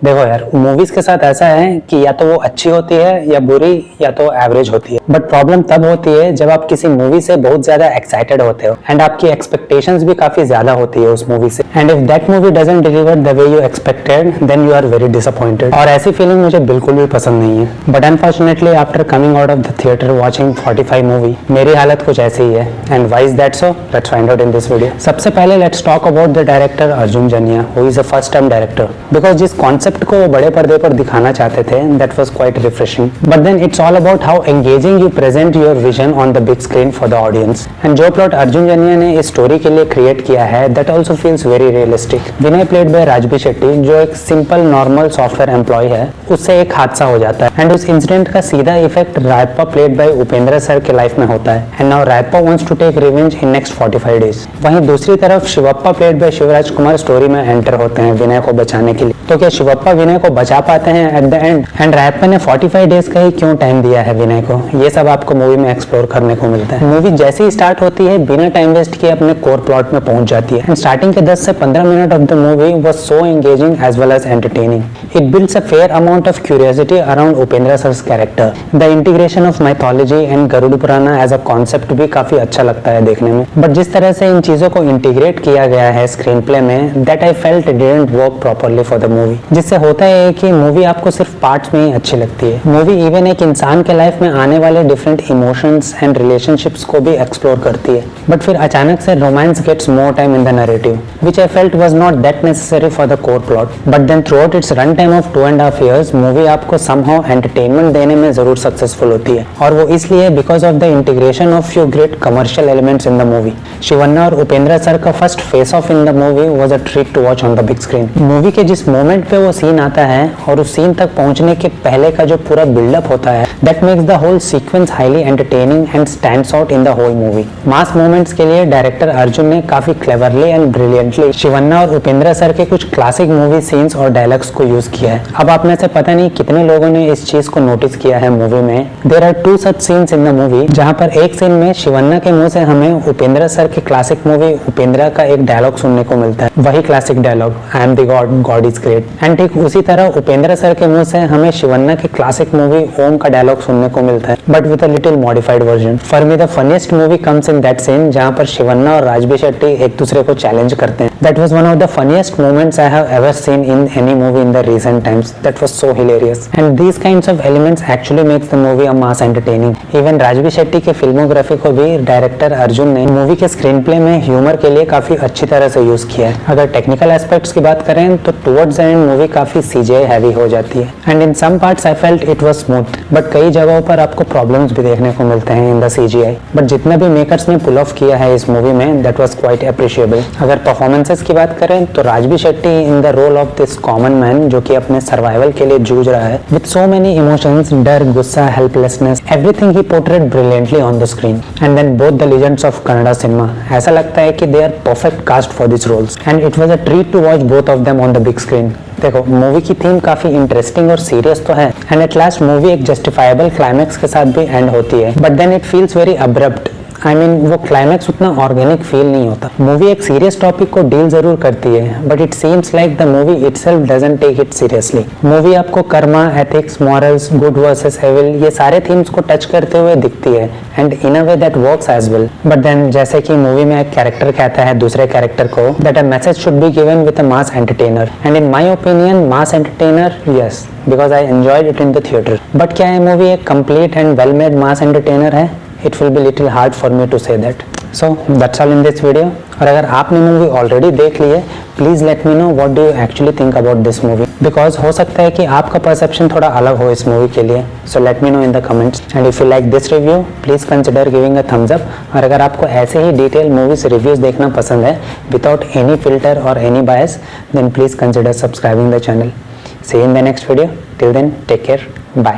देखो यार, मूवीज के साथ ऐसा है कि या तो वो अच्छी होती है या बुरी या तो एवरेज होती है। बट प्रॉब्लम तब होती है जब आप किसी मूवी से बहुत ज्यादा एक्साइटेड होते हो एंड आपकी एक्सपेक्टेशंस भी काफी ज्यादा होती है उस मूवी से, and if that movie doesn't deliver the way you expected then you are very disappointed. और ऐसी फीलिंग मुझे बिल्कुल भी पसंद नहीं है। But unfortunately after coming out of the theatre watching 45 movie, मेरी हालत कुछ ऐसी ही है। And why is that so? Let's find out in this video. सबसे पहले let's talk about the director Arjun Janya, who is a first time director. Because जिस concept को वो बड़े पर्दे पर दिखाना चाहते थे, that was quite refreshing. But then it's all about how engaging you present your vision on the big screen for the audience. And जो प्लॉट अर्जुन जन्या ने इस स्टोरी के लिए क्रिएट किया है, that also feels very realistic. Vinay played by Raj B Shetty, जो एक simple normal software employ है, उससे एक हादसा हो जाता है एंड उस इंसिडेंट का सीधा effect Rayappa played by Upendra sir के लाइफ में होता है। And now Rayappa wants to take revenge in next 45 days. वहीं दूसरी तरफ Shivappa played by Shivraj Kumar story में एंटर होते हैं विनय को बचाने के लिए। तो क्या शिवप्पा विनय को बचा पाते हैं at the end? And Rayappa ने 45 डेज का ही क्यों टाइम दिया है विनय को? ये सब आपको मूवी में एक्सप्लोर करने को मिलता है। मूवी जैसे ही स्टार्ट होती है, बिना टाइम वेस्ट किए अपने कोर प्लॉट में पहुंच जाती है। एंड स्टार्टिंग के 10 से 15 minute of the movie was so engaging as well as entertaining. It builds a fair amount of curiosity around Upendra sir's character. The integration of mythology and Garuda Purana as a concept भी काफी अच्छा लगता है देखने में। But जिस तरह से इन चीजों को इंटीग्रेट किया गया है स्क्रीन प्ले में, that I felt didn't work properly for the movie. जिससे होता है कि मूवी आपको सिर्फ पार्ट्स में ही अच्छी लगती है। मूवी इवन एक इंसान के लाइफ में आने वाले डिफरेंट इमोशंस एंड रिलेशनशिप्स को भी एक्सप्लोर करती है। बट फिर अचानक से romance gets more time in the narrative, which I felt was not that necessary for the core plot. But then throughout its run time of 2.5 years, movie आपको somehow entertainment देने में जरूर successful होती है। और वो इसलिए because of the integration of few great commercial elements in the movie. Shivanna और उपेंद्र सर का first face off in the movie was a treat to watch on the big screen. Movie के जिस मोमेंट पे वो सीन आता है और उस सीन तक पहुंचने के पहले का जो पूरा बिल्डअप होता है, that makes the whole sequence highly entertaining and stands out in the whole movie. Mass moments के लिए डायरेक्टर अर्जुन ने काफी क्लेवरली एंड ब्रिलियंटली शिवन्ना और उपेंद्र सर के कुछ क्लासिक मूवी सीन्स और डायलॉग्स को यूज किया है। अब आप में से पता नहीं कितने लोगों ने इस चीज को नोटिस किया है मूवी में। There are 2 such scenes in the movie, जहां पर एक सीन में शिवन्ना के मुंह से हमें उपेंद्र सर के क्लासिक मूवी उपेंद्र का एक डायलॉग सुनने को मिलता है। वही classic dialogue, I am the God, God is great. And ठीक उसी तरह उपेंद्र सर के मुंह से हमें शिवन्ना की क्लासिक मूवी ओम का डायलॉग सुनने को मिलता है, but with a little modified version. For me the funniest movie comes in that scene, जहां पर शिवन्ना और राजबी शेट्टी एक दूसरे को चैलेंज करते हैं। That was one of the funniest moments I have ever seen in any movie in the recent times. That was so hilarious and these kinds of elements actually makes the movie a mass entertaining. Even Raj B Shetty के filmography को भी director Arjun ने movie के screen play में humour के लिए काफी अच्छी तरह से यूज किया है। अगर टेक्निकल एस्पेक्ट्स की बात करें तो टुवर्ड्स द एंड मूवी काफी CGI हैवी हो जाती है and in some parts I felt it was smooth. But कई जगहों पर आपको प्रॉब्लम्स भी देखने को मिलते हैं इन द CGI। बट जितना भी मेकर्स ने पुल ऑफ किया है इस मूवी में, दैट वाज क्वाइट अप्रिशिएबल। अगर परफॉर्मेंसेस की बात करें तो Raj B Shetty in the role of this common man, जो कि अपने सर्वाइवल के लिए जूझ रहा है विद सो मेनी इमोशंस, डर, गुस्सा, हेल्पलेसनेस, एवरीथिंग ही portrayed brilliantly on the screen. And then both the legends of Kannada cinema, ऐसा लगता है कि they are perfect cast for this roles and it was a treat to watch both of them on the big screen. देखो, movie की theme काफी interesting और serious तो है एंड एट लास्ट मूवी एक जस्टिफाइबल क्लाइमैक्स के साथ भी एंड होती है, but then it feels very abrupt. I mean वो क्लाइमैक्स उतना ऑर्गेनिक फील नहीं होता। मूवी एक सीरियस टॉपिक को डील जरूर करती है, but it seems like the movie itself doesn't take it seriously. Movie आपको karma, ethics, morals, good versus evil, ये सारे थीम्स को टच करते हुए दिखती है and in a way that works as well. But then जैसे कि मूवी में एक कैरेक्टर कहता है दूसरे कैरेक्टर को that a message should be given with a mass entertainer, and in my opinion mass entertainer, yes, because I enjoyed it in the theatre. But क्या ये मूवी एक complete and well made mass entertainer है? It will be little hard for me to say that. So that's all in this video. और अगर आपने movie already देख ली है, please let me know what do you actually think about this movie, because हो सकता है कि आपका परसेप्शन थोड़ा अलग हो इस मूवी के लिए। So let me know in the comments and if you like this review please consider giving a thumbs up. और अगर आपको ऐसे ही डिटेल मूवीज रिव्यूज देखना पसंद है विदाउट एनी फिल्टर और any bias, then please consider subscribing the channel. See you in the next video. Till then take care, bye.